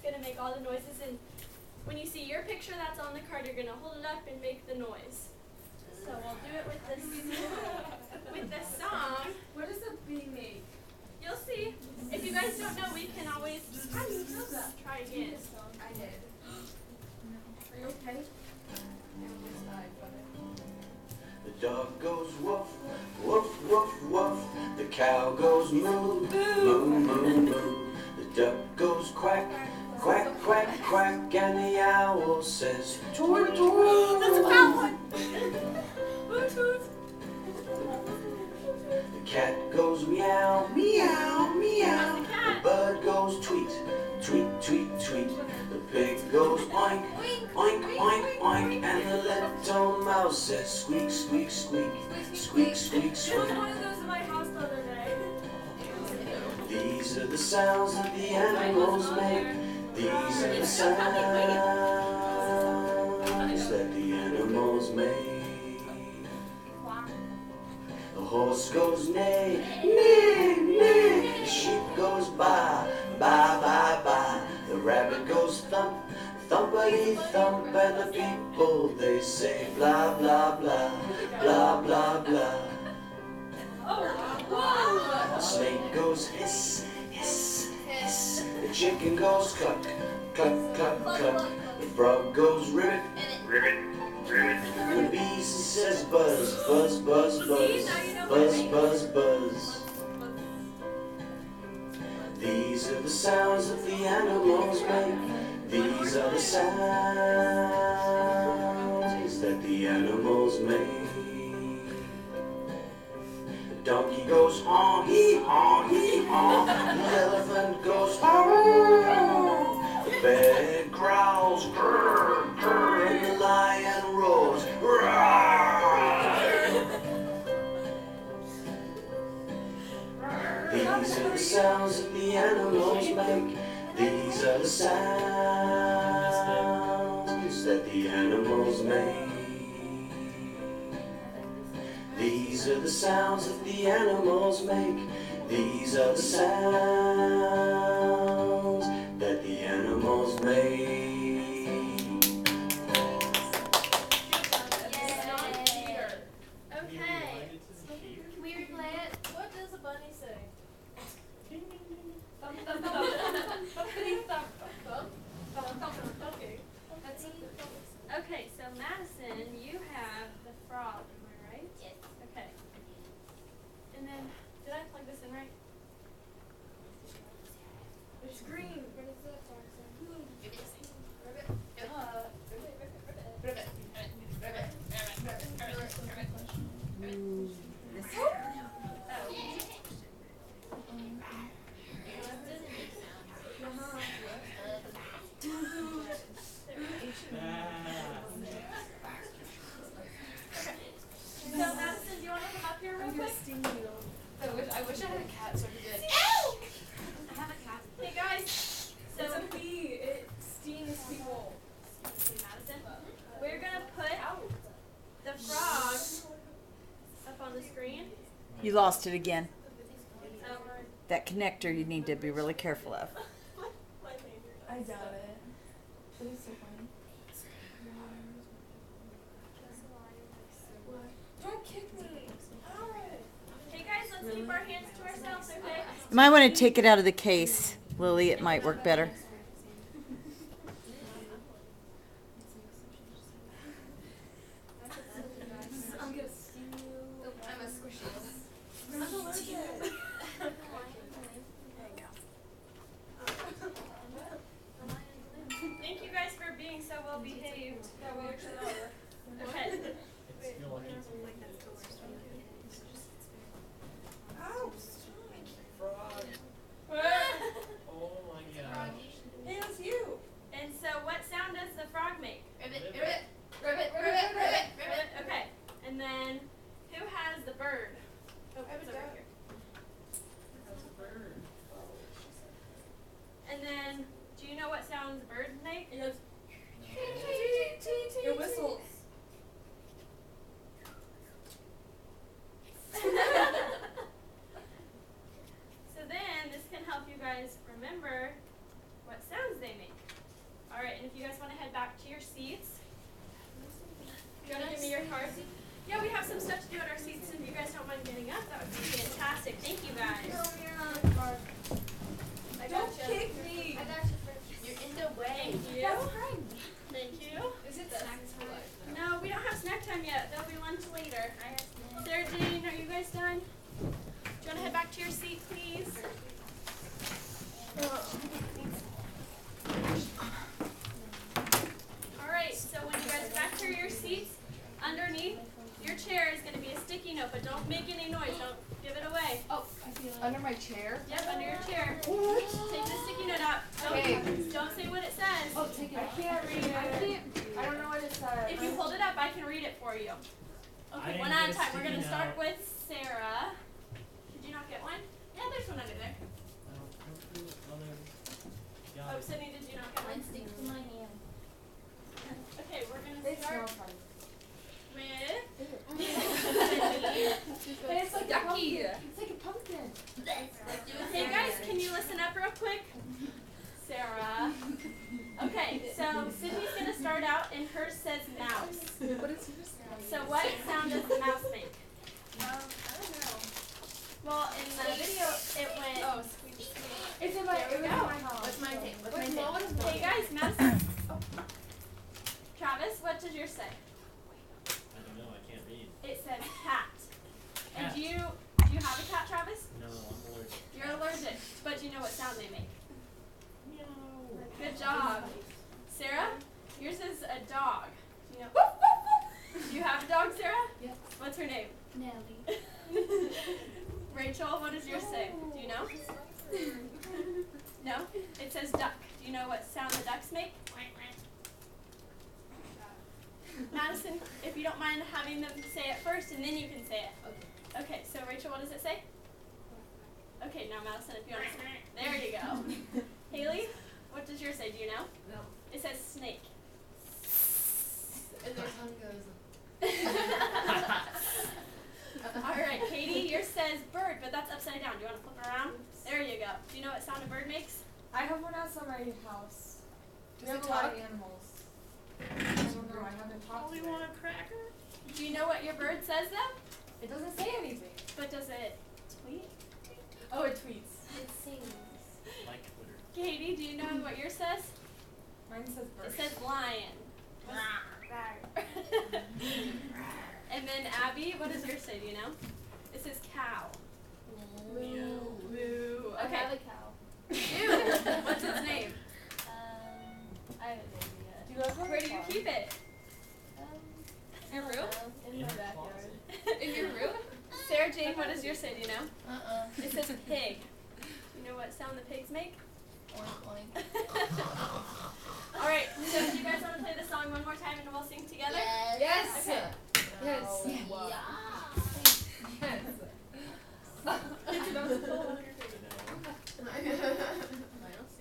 going to make all the noises, and when you see your picture that's on the card, you're going to hold it up and make the noise. So we'll do it with this song. What does the bee make? You'll see. If you guys don't know, we can always try again. I did. Are you okay? The dog goes woof, woof, woof, woof. The cow goes moo, moo, moo, moo. The duck goes quack, quack, quack, quack. And the owl says toot, toot. That's a bad one. Toot, toot. The cat goes meow, meow, meow. That's a cat. The bird goes tweet, tweet, tweet, tweet. The pig goes oink, oink, oink, oink. And the little mouse says squeak, squeak, squeak, squeak, squeak, There was squeak. one of those in my house the other day. These are the sounds that the animals make. These are the sounds that the animals make. The horse goes neigh, neigh, neigh. The sheep goes baa, baa, baa, baa. The rabbit goes thump, thumpity thump. And the people, they say blah, blah, blah, blah, blah, blah. The snake goes hiss, hiss, hiss. The chicken goes cluck, cluck, cluck, cluck. The frog goes ribbit, ribbit, ribbit. The bee says buzz, buzz, buzz, buzz, buzz, buzz, buzz. These are the sounds that the animals make. These are the sounds that the animals make. The donkey goes honk, hee honk, hee honk. The elephant goes hoo. The bear growls, grr, grr. And the lion roars, roar. These are the sounds that the animals make. These are the sounds that the animals make. These are the sounds that the animals make. These are the sounds that the animals make. Okay. Can we replay it? What does a bunny say? Thump, thump, thump. Thumpity thump, thump, thump, thump, thump. Okay. Okay, so Madison, you have the frog, am I right? Yes. Okay. And then, did I plug this in right? It's green. What is that frog say? So Madison, do you want to come up here real quick? I wish I had a cat so I could get. I have a cat. Hey guys. So It's a bee. It stings people. Madison, we're gonna put the frog up on the screen. You lost it again. Oh, That connector you need to be really careful of. I doubt it. It is so funny. Don't kick me. Hey guys, let's keep our hands to ourselves, okay? You might want to take it out of the case, Lily. It might work better. I'm gonna sting you. I'm a squishy. Thank you guys for being so well behaved. Okay. Hey, it's you. And so what sound does the frog make? Ribbit, ribbit, ribbit, ribbit, ribbit, ribbit. Okay. And then who has the bird? Oh, it's over here. And then do you know what sounds birds make? It goes. It whistles. So then this can help you guys remember what sounds they make. fantastic. Thank you guys. I got Don't you. kick me. I got you first. You're in the way. Thank you. That's right. Thank you. Is it snack time? No, we don't have snack time yet. There'll be lunch later. Sarah Jane, are you guys done? Do you want to head back to your seat, please? Alright, so when you guys back to your seats, underneath your chair is going to be a sticky note, but don't make any noise. Don't give it away. Oh, I feel it. Under my chair? Yep, under your chair. What? Take the sticky note out. Okay. Don't say what it says. Oh, take it. I can't read it. I don't know what it says. If you hold it up, I can read it for you. Okay, one at a time. We're going to start with Sarah. Did you not get one? Yeah, there's one under there. Oh, Sydney, did you not get one? Stick to my hand. Okay, we're going They to smell start funny. with Hey, it's like Ducky. It's like a pumpkin. Hey guys, can you listen up real quick? Sarah. Okay, so Sydney's going to start out and hers says mouse. What is yours? So what sound does the mouse make? I don't know. Well, in the video it went... Oh, squeeze. It's in my, There we it was go. in my house. What's mine take? What's What's mine mine? take? Hey guys, Madison. Travis, what does yours say? I don't know, I can't read. It says cat. And Cat. do you have a cat, Travis? No, I'm allergic. You're allergic, but you know what sound they make. Meow. Good job. Sarah, yours is a dog. Do you know? Do you have a dog, Sarah? Yep. What's her name? Nelly. Rachel, what does yours say? Do you know? No? It says duck. Do you know what sound the ducks make? Madison, if you don't mind having them say it first and then you can say it. Okay. Okay, so Rachel, what does it say? Okay, now Madison, if you want to say it. There you go. Haley, what does yours say? Do you know? No. It says snake. And their tongue goes. All right, Katie, yours says bird, but that's upside down. Do you want to flip it around? There you go. Do you know what sound a bird makes? I have one outside my house. We Does have it a lot of talk? animals. I don't know. I haven't talked to it. a cracker? Do you know what your bird says though? It doesn't say anything. But does it tweet? Oh, it tweets. It sings. Like Twitter. Katie, do you know what yours says? Mine says bird. It says lion. And then Abby, what does yours say? Do you know? It says cow. Moo. I Okay. have a cow. Ew. What's its name? I have no idea. Do you guys want Where do you one? keep it? Your room? In my backyard. In your room? Sarah Jane, what does yours say? Do you know? It says pig. Do you know what sound the pigs make? Oink oink. All right. So do you guys want to play the song one more time and we'll sing together? Yes. Okay. Yes. Yeah.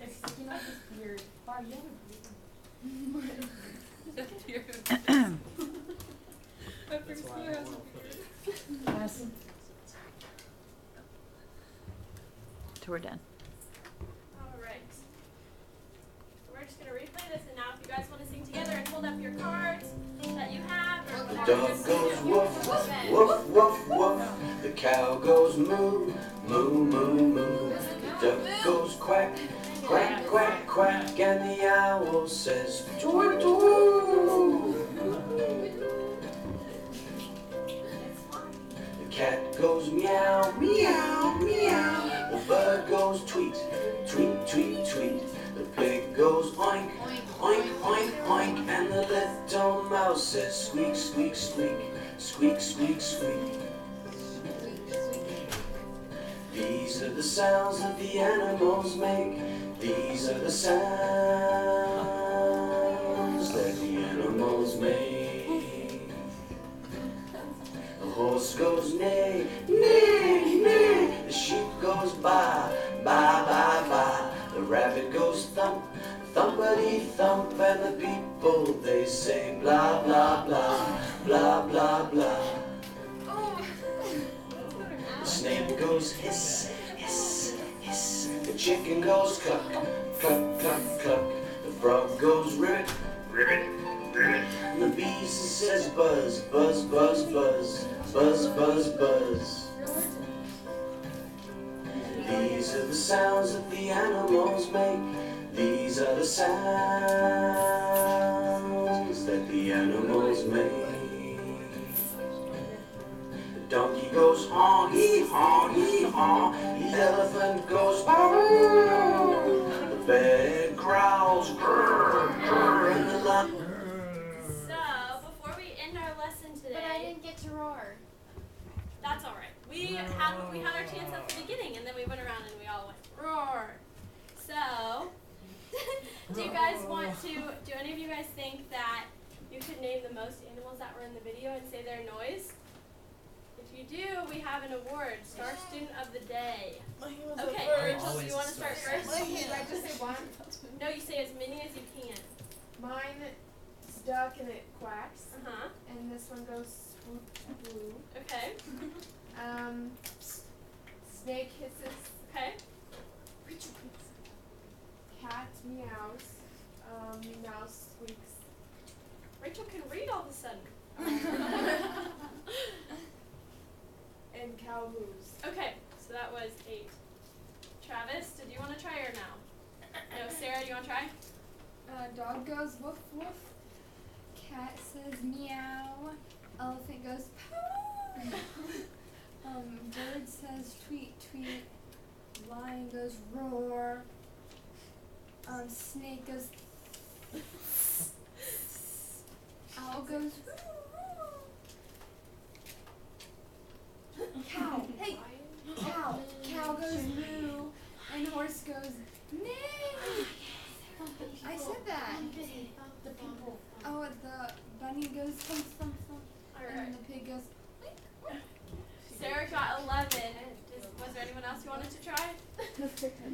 It's sticking out his beard. Wow, you have a That's why I don't want to put it. Yes. So we're done. All right. We're just going to replay this, and now if you guys want to sing together and hold up your cards that you have or The whatever. dog goes woof, woof, woof, woof. The cow goes moo, moo, moo, moo. The duck goes quack, quack, quack, quack. And the owl says toot, toot. The cat goes meow, meow, meow. The bird goes tweet, tweet, tweet, tweet. The pig goes oink, oink, oink, oink. And the little mouse says squeak, squeak, squeak, squeak, squeak, squeak. These are the sounds that the animals make. These are the sounds that the animals make. The horse goes neigh, neigh, neigh. The sheep goes baa, baa, baa, baa. The rabbit goes thump, thumpity thump. And the people, they say blah, blah, blah, blah, blah, blah. The snake goes hiss, hiss, hiss. The chicken goes cluck, cluck, cluck, cluck. The frog goes ribbit, ribbit, ribbit. And the bee says buzz, buzz, buzz, buzz, buzz, buzz, buzz. These are the sounds that the animals make. These are the sounds that the animals make. The donkey goes haw, hee haw, hee haw. The elephant goes boo. The bear growls grrr, grrr, and the lion. So, before we end our lesson today, But I didn't get to roar. that's all right. We had our chance at the beginning, and then we went around and we all went roar. So, do you guys want to? Do any of you guys think that you could name the most animals that were in the video and say their noise? If you do, we have an award, Star Student of the Day. Okay, Rachel, do you want to start first? Did I just say one? No, you say as many as you can. Mine stuck and it quacks. Uh huh. And this one goes swoop blue. Okay. Snake hisses. Okay. Cat meows. Mouse squeaks. Rachel can read all of a sudden. And cow moves. Okay, so that was 8. Travis, did you want to try or no? No, Sarah, do you want to try? Dog goes woof woof. Cat says meow. Elephant goes poo. Bird says tweet tweet. Lion goes roar. Snake goes. Owl goes. Cow. Hey. Cow. Cow goes moo. And horse goes neigh. I said that. Oh, the bunny goes thump thump thump. Alright. And the pig goes. Sarah got 11. Was there anyone else who wanted to try?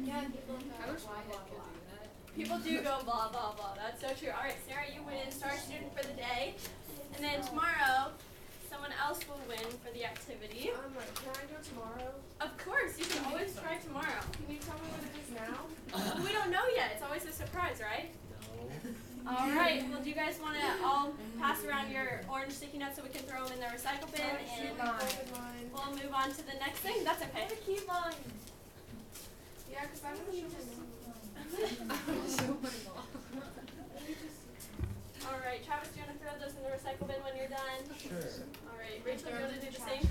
Yeah, people go. I wish my head could do that. People do go blah, blah, blah. That's so true. Alright, Sarah, you win Star Student for the day. And then tomorrow, someone else will win for the activity. Can I go tomorrow? Of course, you can always try tomorrow. Can you tell me what it is now? We don't know yet. It's always a surprise, right? No. Alright, well, do you guys want to all pass around your orange sticky notes so we can throw them in the recycle bin? And we'll move on to the next thing. That's okay. Keep mine. Yeah, because I don't know. Alright, Travis, do you want to throw those in the recycle bin when you're done? Sure. Alright, Rachel, do you want to do the same?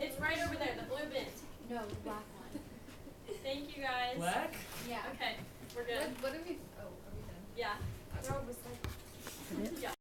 It's right over there, the blue bin. No, the black one. Thank you guys. Black? Yeah. Okay, we're good. What have we? Oh, are we done? Yeah. No, it was like Yeah.